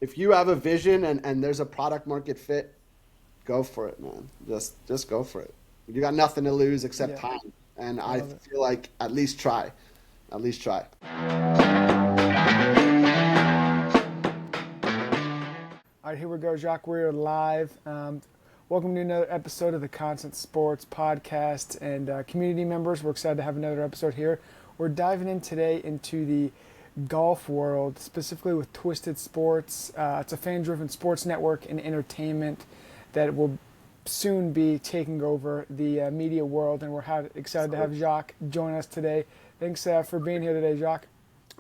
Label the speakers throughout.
Speaker 1: if you have a vision and there's a product market fit, go for it, man. Just go for it. You got nothing to lose except
Speaker 2: Yeah,
Speaker 1: time. And
Speaker 2: I
Speaker 1: I
Speaker 2: love it.
Speaker 1: feel like at least try. At least try.
Speaker 2: All right, here we go, Jacques. We're live. Welcome to another episode of the Constant Sports Podcast. And community members, we're excited to have another episode here. We're diving in today into the golf world, specifically with Twisted Sports. It's a fan-driven sports network and entertainment that will soon be taking over the media world. And we're excited to have Jacques join us today. Thanks for being here today, Jacques.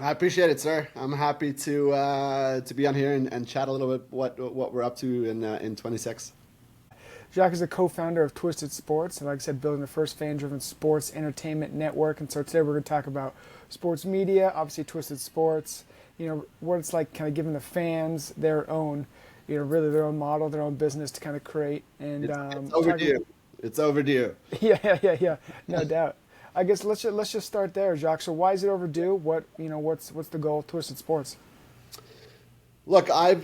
Speaker 1: I appreciate it, sir. I'm happy to be on here and chat a little bit what we're up to in 26.
Speaker 2: Jacques is a co-founder of Twisted Sports, and like I said, building the first fan-driven sports entertainment network. And so today we're going to talk about sports media, obviously Twisted Sports, what it's like kind of giving the fans their own, really their own model, their own business to kind of create. And
Speaker 1: It's overdue. It's overdue.
Speaker 2: yeah, no doubt. I guess let's just start there, Jacques. So why is it overdue? What's the goal of Twisted Sports?
Speaker 1: Look, I've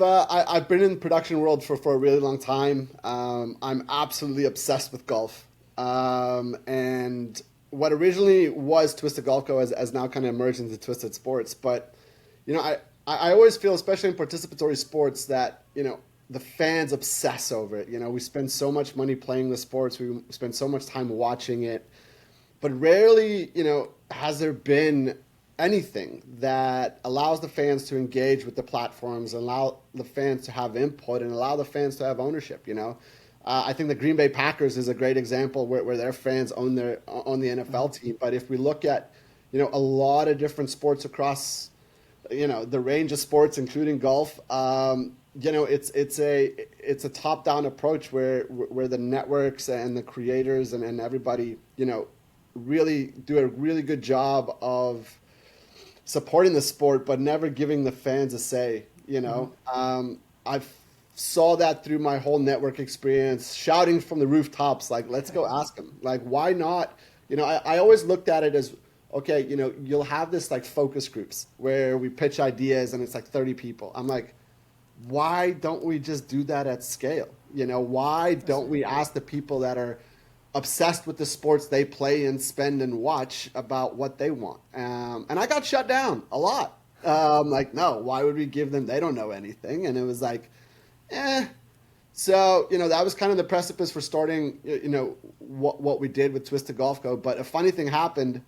Speaker 1: been in the production world for a really long time. I'm absolutely obsessed with golf, and what originally was Twisted Golf Co. has now kind of emerged into Twisted Sports. But I always feel, especially in participatory sports, that the fans obsess over it. We spend so much money playing the sports, we spend so much time watching it, but rarely has there been anything that allows the fans to engage with the platforms and allow the fans to have input and allow the fans to have ownership. I think the Green Bay Packers is a great example where their fans own the NFL team. But if we look at a lot of different sports across the range of sports, including golf, it's a top down approach where the networks and the creators and everybody really do a really good job of supporting the sport, but never giving the fans a say. I saw that through my whole network experience, shouting from the rooftops, like, let's go ask them. Like, why not? I always looked at it as, okay, you'll have this like focus groups where we pitch ideas and it's like 30 people. I'm like, why don't we just do that at scale? Why don't we ask the people that are obsessed with the sports they play and spend and watch about what they want? And I got shut down a lot. Like, no, why would we give them? They don't know anything. And it was like, eh. So, that was kind of the precipice for starting, what we did with Twisted Golf Co. But a funny thing happened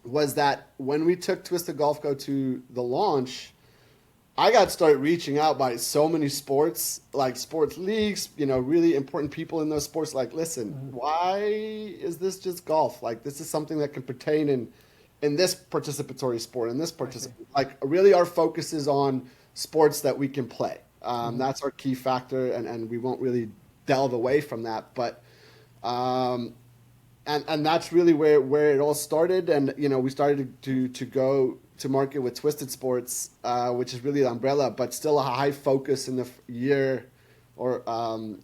Speaker 1: was that when we took Twisted Golf Co. to the launch, I got started reaching out by so many sports, like sports leagues, really important people in those sports. Like, listen, why is this just golf? Like, this is something that can pertain in this participatory sport, in this like, really our focus is on sports that we can play. That's our key factor, and we won't really delve away from that. But and that's really where it all started. And we started to go to market with Twisted Sports, which is really the umbrella, but still a high focus in the year or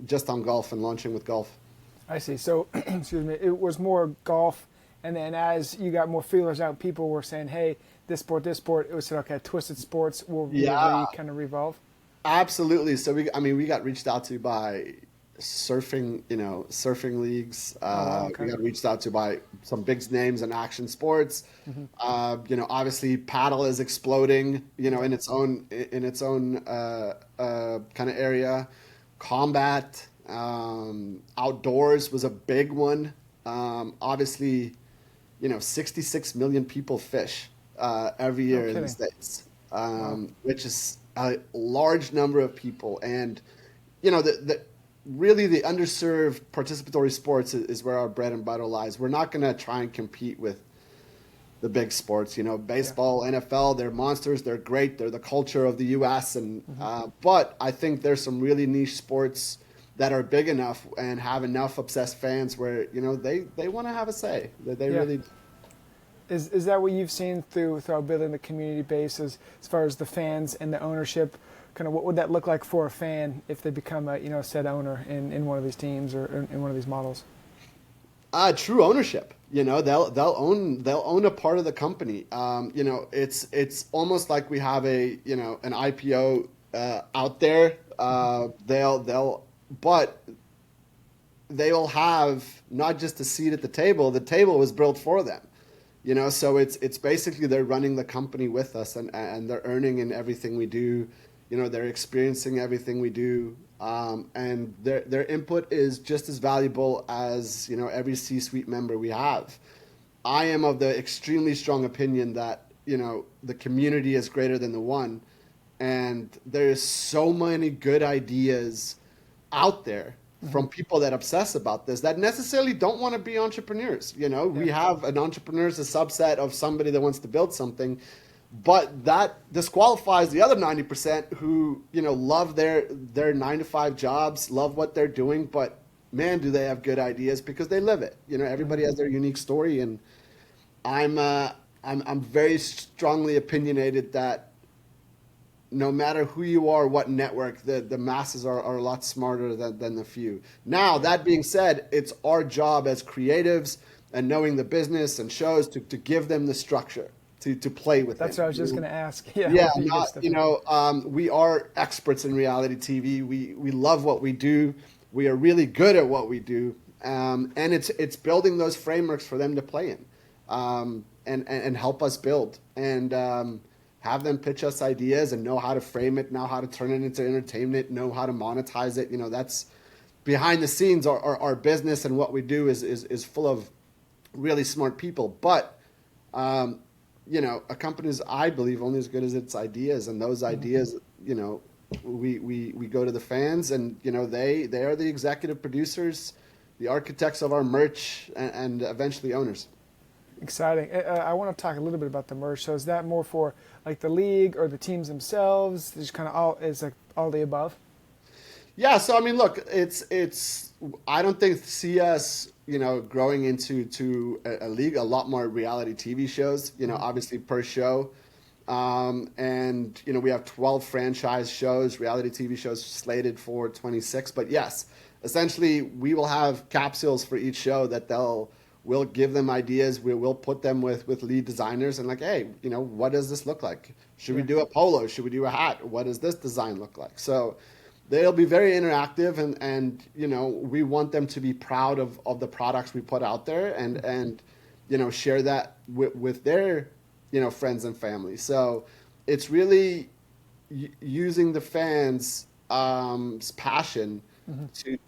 Speaker 1: just on golf and launching with golf.
Speaker 2: I see. So, excuse me, it was more golf, and then as you got more feelers out, people were saying, "Hey, this sport." It was said, "Okay, Twisted Sports will
Speaker 1: Yeah,
Speaker 2: kind of revolve."
Speaker 1: absolutely. So we got reached out to by surfing leagues.
Speaker 2: Oh, wow,
Speaker 1: We
Speaker 2: okay.
Speaker 1: got reached out to by some big names in action sports. Obviously paddle is exploding, in its own kind of area. Combat, outdoors was a big one. Obviously, 66 million people fish every
Speaker 2: No
Speaker 1: year in the
Speaker 2: kidding.
Speaker 1: States,
Speaker 2: Wow.
Speaker 1: which is a large number of people. And the really the underserved participatory sports is where our bread and butter lies. We're not going to try and compete with the big sports.
Speaker 2: Yeah.
Speaker 1: Baseball, NFL, they're monsters. They're great. They're the culture of the U.S. And but I think there's some really niche sports that are big enough and have enough obsessed fans where they want to have a say. They
Speaker 2: Yeah.
Speaker 1: really.
Speaker 2: Is that what you've seen throughout building the community base as far as the fans and the ownership? Kind of what would that look like for a fan if they become a said owner in one of these teams or in one of these models?
Speaker 1: True ownership. They'll own a part of the company. It's almost like we have an IPO out there. But they will have not just a seat at the table. The table was built for them, So it's basically they're running the company with us, and they're earning in everything we do. They're experiencing everything we do, and their input is just as valuable as every C-suite member we have. I am of the extremely strong opinion that the community is greater than the one, and there's so many good ideas out there from people that obsess about this that necessarily don't want to be entrepreneurs. We have an entrepreneur as a subset of somebody that wants to build something, but that disqualifies the other 90% who love their 9 to 5 jobs, love what they're doing, but man, do they have good ideas because they live it. Everybody has their unique story, and I'm very strongly opinionated that no matter who you are, what network, the masses are a lot smarter than the few. Now, that being said, it's our job as creatives and knowing the business and shows to give them the structure to play with.
Speaker 2: That's what I was just going to ask.
Speaker 1: Yeah, we are experts in reality TV. We love what we do. We are really good at what we do, and it's building those frameworks for them to play in, and help us build, and have them pitch us ideas and know how to frame it, know how to turn it into entertainment, know how to monetize it. That's behind the scenes. Our business and what we do is full of really smart people, but a company is, I believe, only as good as its ideas, and those ideas, we go to the fans, and they are the executive producers, the architects of our merch, and eventually owners.
Speaker 2: Exciting. I want to talk a little bit about the merch. So is that more for like the league or the teams themselves? Just kind of all the above?
Speaker 1: Yeah. So I mean, look, I don't see us growing into a league. A lot more reality TV shows. Obviously per show. And we have 12 franchise shows, reality TV shows slated for 26. But yes, essentially we will have capsules for each show that we'll give them ideas. We'll put them with lead designers and like, hey, what does this look like? Should we do a polo? Should we do a hat? What does this design look like? So they'll be very interactive, and we want them to be proud of the products we put out there, and share that with their friends and family. So it's really using the fans' passion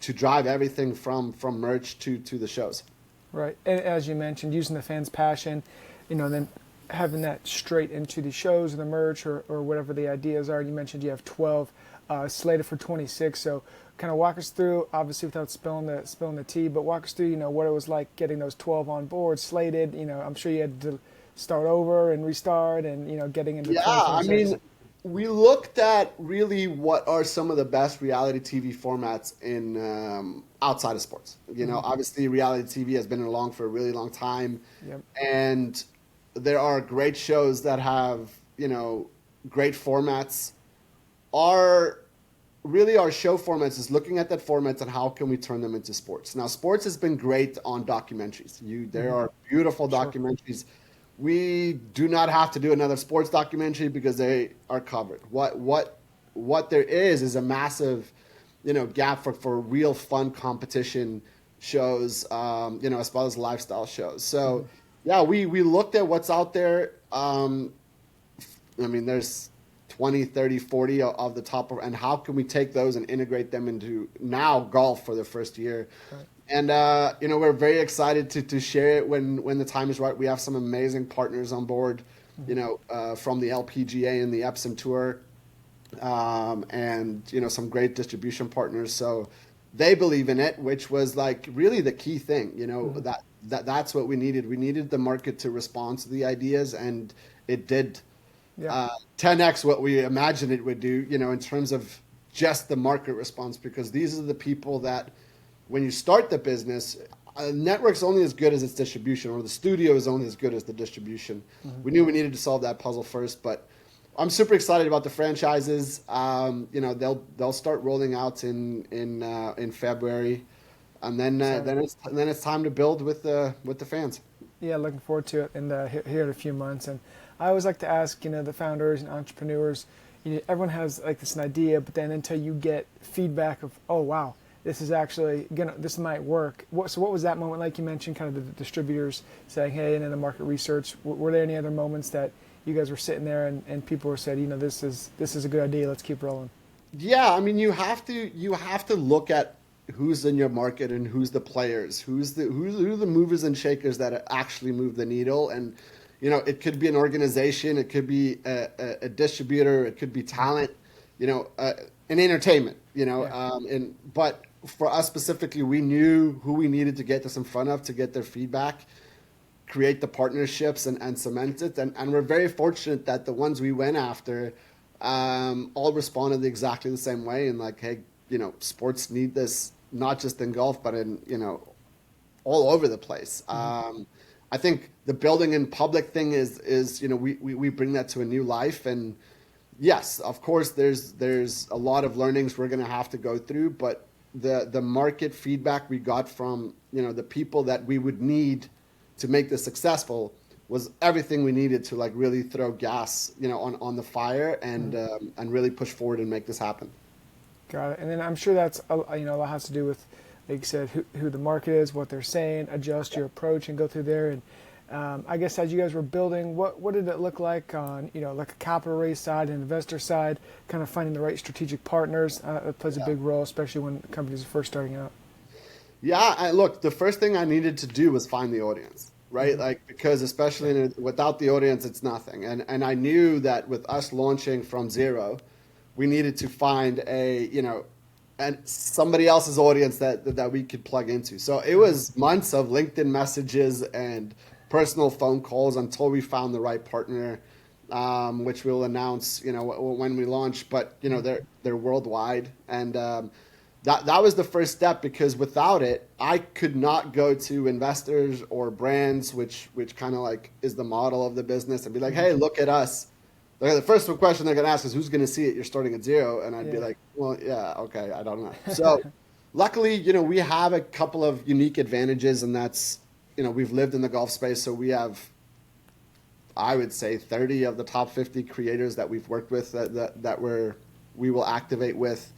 Speaker 1: to drive everything from merch to the shows.
Speaker 2: Right. And as you mentioned, using the fans' passion, then having that straight into the shows or the merch or whatever the ideas are. You mentioned you have 12 slated for 26. So kind of walk us through, obviously without spilling the tea, but walk us through, what it was like getting those 12 on board, slated. I'm sure you had to start over and restart and, getting into 2026.
Speaker 1: We looked at really what are some of the best reality TV formats in outside of sports. Obviously reality TV has been along for a really long time.
Speaker 2: Yep.
Speaker 1: And there are great shows that have, great formats. Our show formats is looking at that formats and how can we turn them into sports. Now, sports has been great on documentaries. There are beautiful documentaries. We do not have to do another sports documentary because they are covered. What there is a massive, gap for real fun competition shows, as well as lifestyle shows. So, yeah, we looked at what's out there. There's 20, 30, 40 of the top, and how can we take those and integrate them into now golf for the first year? Right. And, we're very excited to share it when the time is right. We have some amazing partners on board, from the LPGA and the Epsom Tour, and, some great distribution partners. So they believe in it, which was like really the key thing, that's what we needed. We needed the market to respond to the ideas, and it did 10x what we imagined it would do, in terms of just the market response, because these are the people that, when you start the business, a network's only as good as its distribution, or the studio is only as good as the distribution. We knew we needed to solve that puzzle first, but I'm super excited about the franchises. They'll start rolling out in February, and then it's time to build with the fans.
Speaker 2: Yeah, looking forward to it here in a few months. And I always like to ask, the founders and entrepreneurs, everyone has like this idea, but then until you get feedback of, oh wow, this is actually this might work. So what was that moment like? You mentioned kind of the distributors saying, hey, and then the market research. Were there any other moments that you guys were sitting there and people were said, this is a good idea, let's keep rolling?
Speaker 1: Yeah, I mean, you have to look at who's in your market and who's the players, who are the movers and shakers that actually move the needle. And it could be an organization, it could be a distributor, it could be talent, in entertainment. But for us specifically, we knew who we needed to get this in front of to get their feedback, create the partnerships and cement it. And we're very fortunate that the ones we went after all responded exactly the same way. And like, hey, sports need this, not just in golf, but in, all over the place. I think the building in public thing is we bring that to a new life. And yes, of course, there's a lot of learnings we're going to have to go through, but the market feedback we got from, the people that we would need to make this successful was everything we needed to like really throw gas, on the fire and really push forward and make this happen.
Speaker 2: Got it. And then I'm sure that's a lot has to do with, like you said, who the market is, what they're saying, adjust your approach and go through there. And I guess as you guys were building, what did it look like on like a capital raise side and investor side, kind of finding the right strategic partners? It plays a big role, especially when companies are first starting out.
Speaker 1: Yeah, look, the first thing I needed to do was find the audience, right? Like, because especially without the audience, it's nothing. And I knew that with us launching from zero, we needed to find and somebody else's audience that we could plug into. So it was months of LinkedIn messages and personal phone calls until we found the right partner, which we'll announce, when we launch. But they're worldwide, and that was the first step, because without it, I could not go to investors or brands, which kind of like is the model of the business, and be like, hey, look at us. The first question they're going to ask is, who's going to see it? You're starting at zero. And I'd be like, well, yeah, okay, I don't know. So luckily, we have a couple of unique advantages, and that's, we've lived in the golf space. So we have, I would say, 30 of the top 50 creators that we've worked with that we will activate with.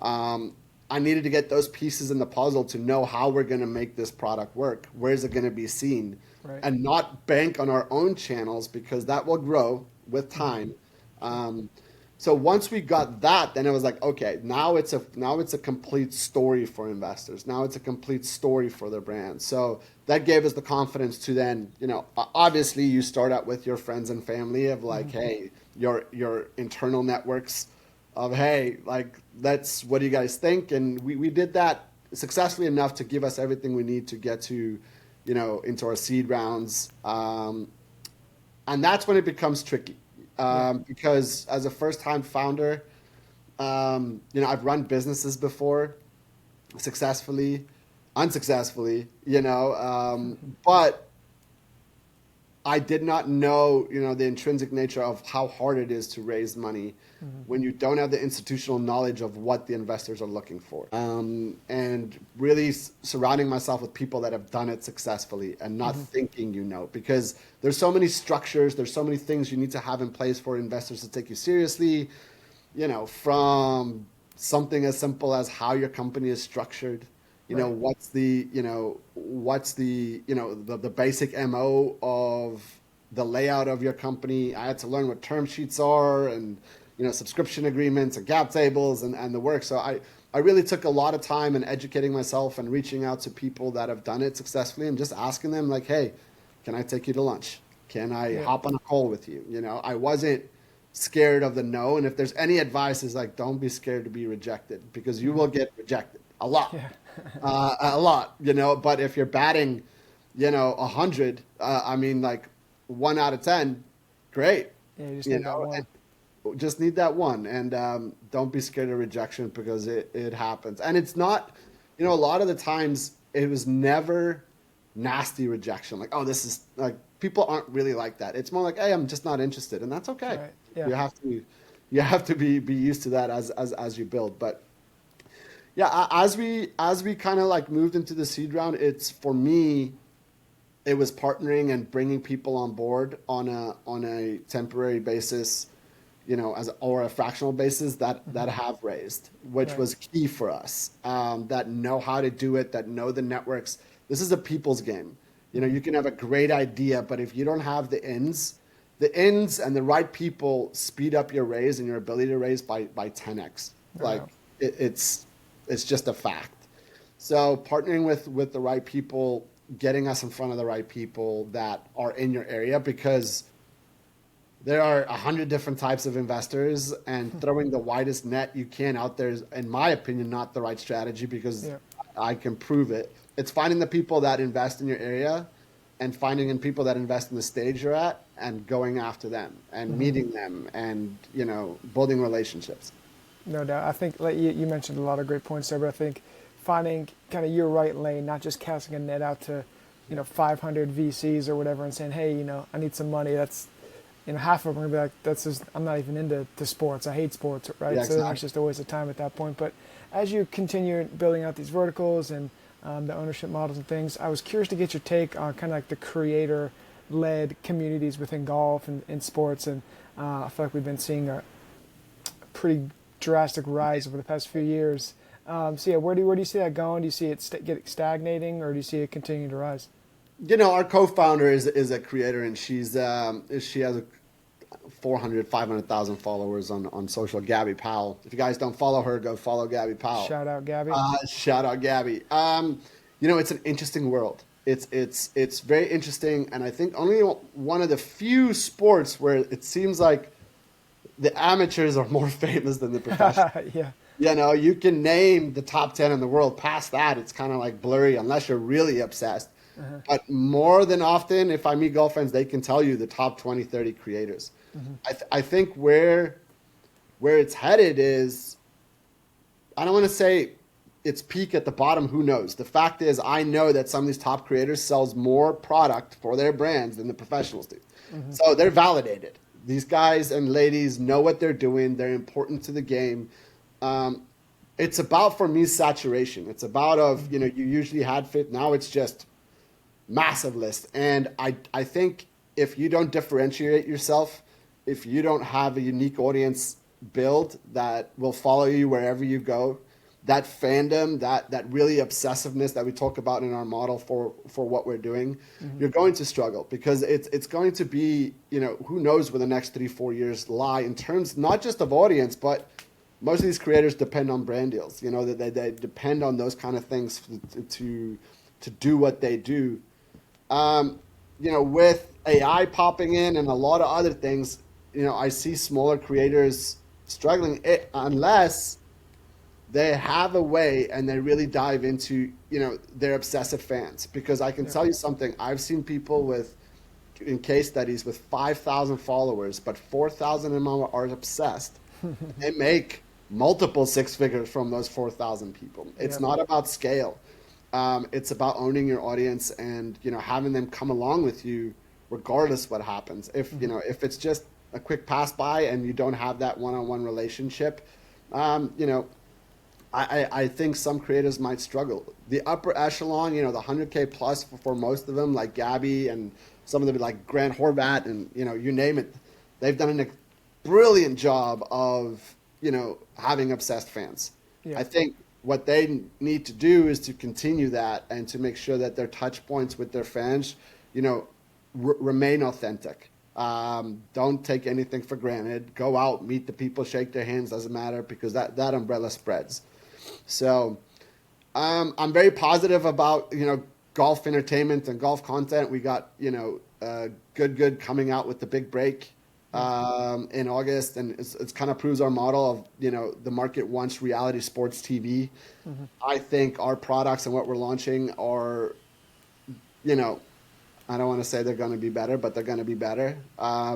Speaker 1: I needed to get those pieces in the puzzle to know how we're going to make this product work. Where is it going to be seen? Right. And not bank on our own channels, because that will grow with time. So once we got that, then it was like, okay, now it's a complete story for investors. Now it's a complete story for their brand. So that gave us the confidence to then, obviously you start out with your friends and family of like, hey, your internal networks of, hey, like, what do you guys think? And we did that successfully enough to give us everything we need to get to, into our seed rounds. And that's when it becomes tricky, because as a first-time founder, I've run businesses before, successfully, unsuccessfully, but I did not know, the intrinsic nature of how hard it is to raise money when you don't have the institutional knowledge of what the investors are looking for. And really surrounding myself with people that have done it successfully and not thinking, because there's so many structures, there's so many things you need to have in place for investors to take you seriously, from something as simple as how your company is structured. What's the basic MO of the layout of your company. I had to learn what term sheets are and, subscription agreements and cap tables and the work. So I really took a lot of time in educating myself and reaching out to people that have done it successfully and just asking them like, hey, can I take you to lunch? Can I hop on a call with you? I wasn't scared of the no. And if there's any advice, is like, don't be scared to be rejected, because you will get rejected a lot. A lot, but if you're batting, 100, like 1 out of 10, great.
Speaker 2: Yeah, you just need that one.
Speaker 1: Just need that one. And don't be scared of rejection, because it happens. And it's not, a lot of the times it was never nasty rejection. Like, oh, this is like, people aren't really like that. It's more like, hey, I'm just not interested. And that's okay. Right. Yeah. You have to be used to that as you build. But yeah, as we kind of like moved into the seed round, for me, it was partnering and bringing people on board on a temporary basis, as or a fractional basis that have raised, which
Speaker 2: Right.
Speaker 1: was key for us. That know how to do it, that know the networks. This is a people's game. You can have a great idea, but if you don't have the ins and the right people speed up your raise and your ability to raise by 10x.
Speaker 2: No
Speaker 1: Like
Speaker 2: doubt.
Speaker 1: it's just a fact. So partnering with the right people, getting us in front of the right people that are in your area, because there are 100 different types of investors, and throwing the widest net you can out there is, in my opinion, not the right strategy, because
Speaker 2: Yeah.
Speaker 1: I can prove it. It's finding the people that invest in your area and finding in people that invest in the stage you're at and going after them and meeting them and, building relationships.
Speaker 2: No doubt. I think like you mentioned a lot of great points there, but I think finding kind of your right lane, not just casting a net out to, 500 VCs or whatever and saying, hey, I need some money. That's, half of them are gonna be like, that's just, I'm not even into sports. I hate sports, right?
Speaker 1: Yeah,
Speaker 2: So then it's
Speaker 1: exactly.
Speaker 2: just a waste of time at that point. But as you continue building out these verticals and the ownership models and things, I was curious to get your take on kind of like the creator-led communities within golf and sports. And I feel like we've been seeing a pretty drastic rise over the past few years. So yeah, where do you see that going? Do you see it get stagnating, or do you see it continuing to rise?
Speaker 1: Our co-founder is a creator, and she has 400, 500,000 followers on social. Gabby Powell. If you guys don't follow her, go follow Gabby Powell.
Speaker 2: Shout out, Gabby.
Speaker 1: Shout out Gabby. It's an interesting world. It's very interesting, and I think only one of the few sports where it seems like the amateurs are more famous than the professionals.
Speaker 2: Yeah.
Speaker 1: You can name the top 10 in the world. Past that, it's kind of like blurry unless you're really obsessed. But more than often, if I meet golf fans, they can tell you the top 20, 30 creators. I think where it's headed is, I don't want to say it's peak at the bottom. Who knows? The fact is, I know that some of these top creators sells more product for their brands than the professionals do. So they're validated. These guys and ladies know what they're doing. They're important to the game. It's about, for me, saturation. It's about you usually had fit. Now it's just massive list. And I think if you don't differentiate yourself, if you don't have a unique audience build that will follow you wherever you go, that fandom, that really obsessiveness that we talk about in our model for what we're doing, you're going to struggle, because it's going to be, who knows where the next 3-4 years lie in terms not just of audience, but most of these creators depend on brand deals. That they depend on those kind of things to do what they do. With AI popping in and a lot of other things, I see smaller creators struggling unless they have a way and they really dive into, their obsessive fans. Because I can tell you something, I've seen people in case studies with 5,000 followers, but 4,000 of them are obsessed. They make multiple six figures from those 4,000 people. It's not about scale. It's about owning your audience and, having them come along with you regardless what happens. If it's just a quick pass by and you don't have that one-on-one relationship, I think some creators might struggle. The upper echelon, the 100K plus for most of them, like Gabby and some of them like Grant Horvat and, you name it, they've done a brilliant job of, having obsessed fans.
Speaker 2: Yeah.
Speaker 1: I think what they need to do is to continue that and to make sure that their touch points with their fans, remain authentic. Don't take anything for granted. Go out, meet the people, shake their hands, doesn't matter, because that umbrella spreads. So I'm very positive about, golf entertainment and golf content. We got, good coming out with the big break in August, and it's kind of proves our model of, the market wants reality sports TV. I think our products and what we're launching are, I don't want to say they're going to be better, but they're going to be better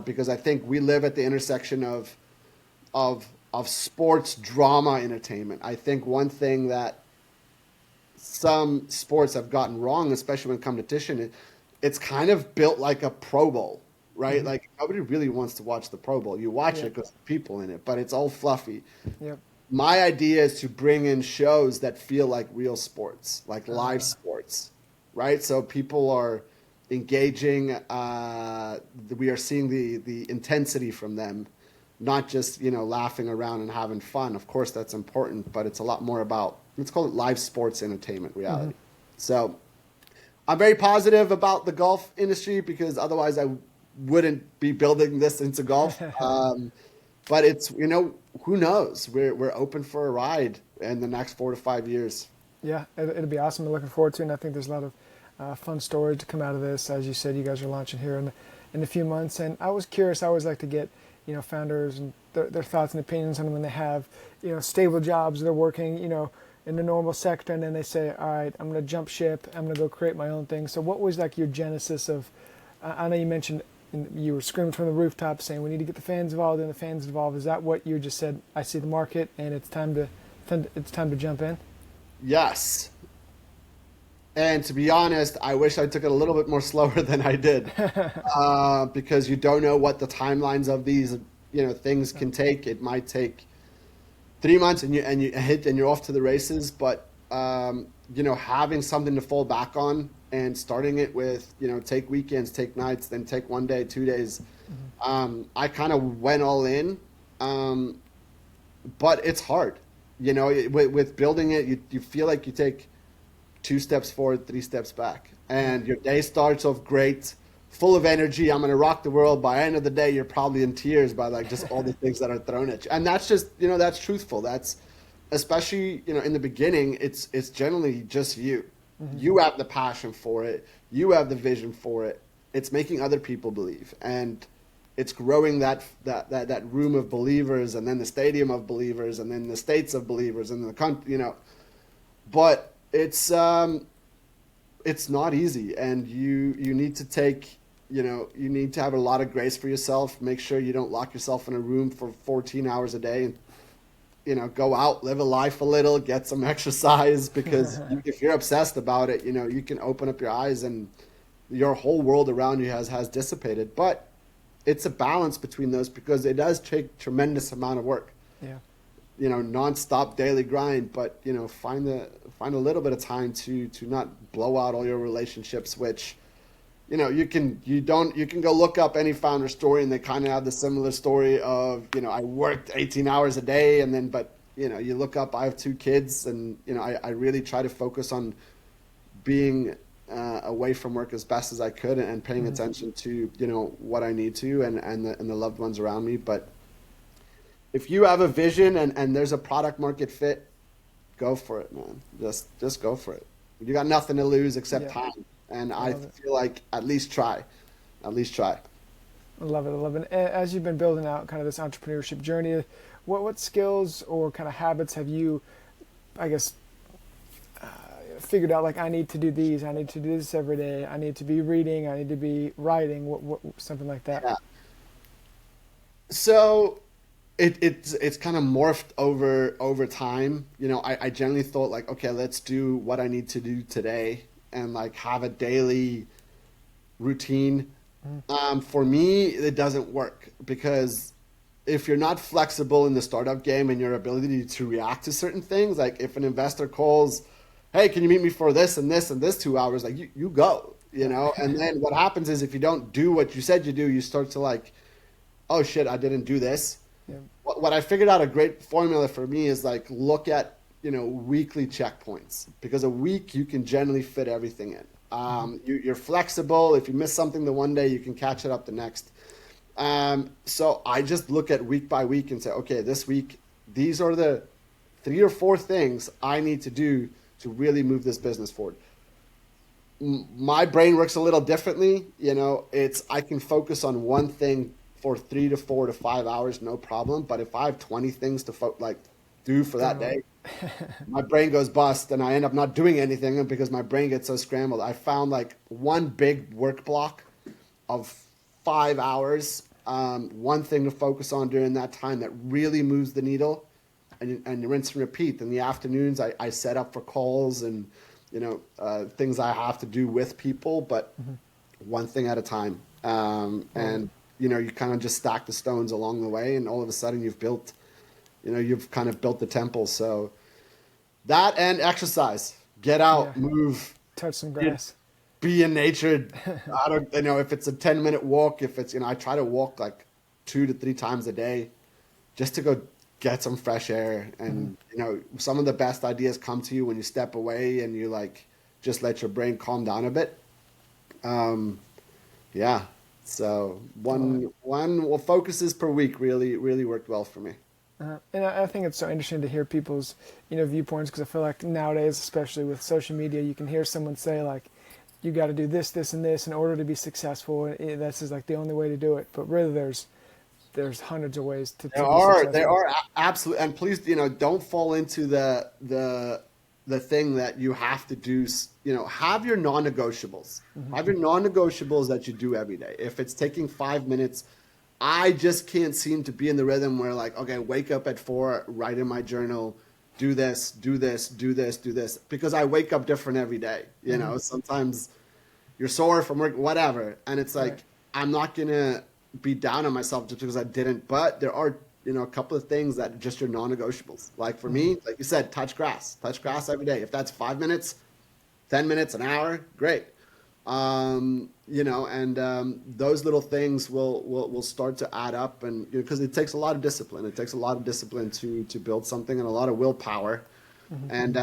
Speaker 1: because I think we live at the intersection of sports drama entertainment. I think one thing that some sports have gotten wrong, especially when competition, it's kind of built like a Pro Bowl, right? Like nobody really wants to watch the Pro Bowl. You watch it because people in it, but it's all fluffy.
Speaker 2: Yep.
Speaker 1: My idea is to bring in shows that feel like real sports, like live sports, right? So people are engaging. We are seeing the intensity from them. not just, laughing around and having fun. Of course, that's important, but it's a lot more about, let's call it live sports entertainment reality. So I'm very positive about the golf industry because otherwise I wouldn't be building this into golf. But it's, who knows? We're open for a ride in the next 4 to 5 years.
Speaker 2: Yeah, it'll be awesome. I'm looking forward to it, and I think there's a lot of fun stories to come out of this. As you said, you guys are launching here in a few months, and I was curious. I always like to get founders and their thoughts and opinions on when they have stable jobs, they're working in the normal sector, and then they say, all right, I'm going to jump ship, I'm going to go create my own thing. So what was like your genesis of? I know you mentioned you were screaming from the rooftop saying we need to get the fans involved, and the fans involved. Is that what you just said? I see the market, and it's time to jump in.
Speaker 1: Yes. And to be honest, I wish I took it a little bit more slower than I did, because you don't know what the timelines of these, things can take. It might take 3 months and you hit and you're off to the races. But having something to fall back on and starting it with, take weekends, take nights, then take 1 day, 2 days. I kind of went all in, but it's hard. With building it, you feel like you take 2 steps forward, 3 steps back. And your day starts off great, full of energy. I'm going to rock the world. By the end of the day, you're probably in tears by like just all the things that are thrown at you. And that's just, that's truthful. That's especially, in the beginning, it's generally just you. You have the passion for it. You have the vision for it. It's making other people believe. And it's growing that room of believers, and then the stadium of believers, and then the states of believers, and the country, But it's not easy, and you need to take, you need to have a lot of grace for yourself. Make sure you don't lock yourself in a room for 14 hours a day, and go out, live a life a little, get some exercise, because if you're obsessed about it, you can open up your eyes and your whole world around you has dissipated. But it's a balance between those, because it does take tremendous amount of work.
Speaker 2: Yeah.
Speaker 1: Nonstop daily grind, but find a little bit of time to not blow out all your relationships, which you can go look up any founder story, and they kind of have the similar story of I worked 18 hours a day, and then you look up, I have 2 kids, and I really try to focus on being away from work as best as I could, and paying attention to what I need to, and the loved ones around me. But if you have a vision and there's a product market fit, go for it, man. Just go for it. You got nothing to lose except time. And I feel like at least try. I
Speaker 2: love it. As you've been building out kind of this entrepreneurship journey, what skills or kind of habits have you, I guess, figured out? Like, I need to do these, I need to do this every day, I need to be reading, I need to be writing, something like that.
Speaker 1: Yeah. So it's kind of morphed over time. I generally thought like, okay, let's do what I need to do today, and like have a daily routine. For me, it doesn't work, because if you're not flexible in the startup game and your ability to react to certain things, like if an investor calls, hey, can you meet me for this and this and this 2 hours, like you go, and then what happens is, if you don't do what you said you do, you start to like, oh shit, I didn't do this. Yeah. What I figured out, a great formula for me, is like, look at weekly checkpoints, because a week you can generally fit everything in. You're flexible. If you miss something the one day, you can catch it up the next. So I just look at week by week and say, okay, this week, these are the 3 or 4 things I need to do to really move this business forward. My brain works a little differently. I can focus on one thing for 3 to 4 to 5 hours, no problem. But if I have 20 things to do for that day, my brain goes bust, and I end up not doing anything because my brain gets so scrambled. I found like one big work block of 5 hours, one thing to focus on during that time that really moves the needle, and you rinse and repeat. In the afternoons, I set up for calls and things I have to do with people, but one thing at a time. And you kind of just stack the stones along the way, and all of a sudden you've kind of built the temple. So that, and exercise, get out, move,
Speaker 2: touch some grass,
Speaker 1: be in nature. I don't, if it's a 10-minute walk, if it's, I try to walk like 2 to 3 times a day. just to go get some fresh air. And, some of the best ideas come to you when you step away and you like just let your brain calm down a bit. Yeah. So one focuses per week really, really worked well for me.
Speaker 2: And I think it's so interesting to hear people's, viewpoints, because I feel like nowadays, especially with social media, you can hear someone say like, you got to do this, this, and this in order to be successful. This is like the only way to do it. But really, there's hundreds of ways to be successful.
Speaker 1: There are absolutely, and please, don't fall into the thing that you have to do. Have your non-negotiables. Have your non-negotiables that you do every day. If it's taking 5 minutes, I just can't seem to be in the rhythm where like, okay, wake up at 4, write in my journal, do this, do this, do this, do this, because I wake up different every day. Sometimes you're sore from work, whatever, and it's like, I'm not gonna be down on myself just because I didn't. But there are a couple of things that are just your non-negotiables. Like for me, like you said, touch grass every day. If that's 5 minutes, 10 minutes, an hour, great. Those little things will start to add up, and because it takes a lot of discipline. It takes a lot of discipline to build something, and a lot of willpower. And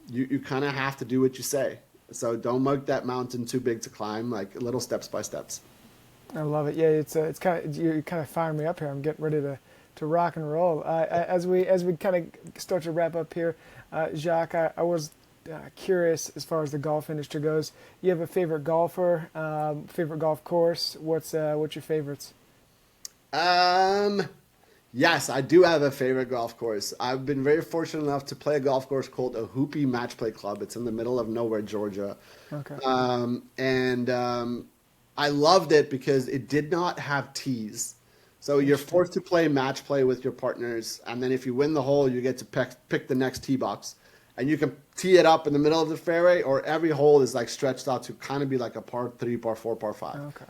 Speaker 1: you kind of have to do what you say. So don't make that mountain too big to climb. Like little steps by steps.
Speaker 2: I love it. Yeah, it's kind of, you kind of firing me up here. I'm getting ready to rock and roll. As we kind of start to wrap up here, Jacques, I was curious as far as the golf industry goes. You have a favorite golfer, favorite golf course? What's your favorites?
Speaker 1: Yes, I do have a favorite golf course. I've been very fortunate enough to play a golf course called a Hoopy Match Play Club. It's in the middle of nowhere, Georgia.
Speaker 2: Okay.
Speaker 1: I loved it because it did not have tees. So you're forced to play match play with your partners, and then if you win the hole, you get to pick the next tee box. And you can tee it up in the middle of the fairway, or every hole is like stretched out to kind of be like a par 3, par 4, par 5.
Speaker 2: Okay.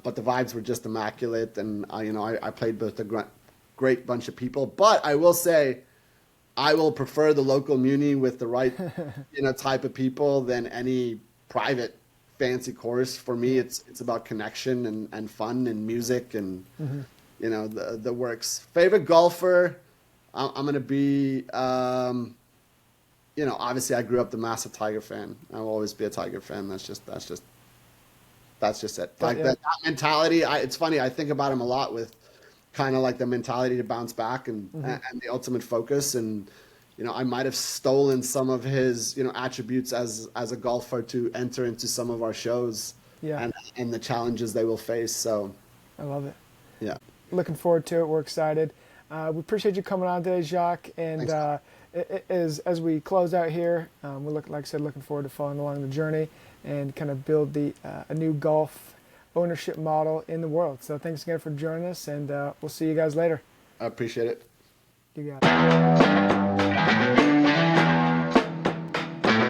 Speaker 1: But the vibes were just immaculate, and I played with a great bunch of people. But I will say, I will prefer the local muni with the right type of people than any private fancy course. For me, it's about connection and fun and music and the works. Favorite golfer, I'm gonna be obviously I grew up the massive Tiger fan. I will always be a Tiger fan. That's just it. Like that mentality. It's funny. I think about him a lot with kind of like the mentality to bounce back and the ultimate focus. And I might have stolen some of his attributes as a golfer to enter into some of our shows.
Speaker 2: Yeah.
Speaker 1: And the challenges they will face. So
Speaker 2: I love it.
Speaker 1: Yeah.
Speaker 2: Looking forward to it. We're excited. We appreciate you coming on today, Jacques. And as we close out here, like I said, looking forward to following along the journey and kind of build a new golf ownership model in the world. So thanks again for joining us, and we'll see you guys later.
Speaker 1: I appreciate it.
Speaker 2: You got it.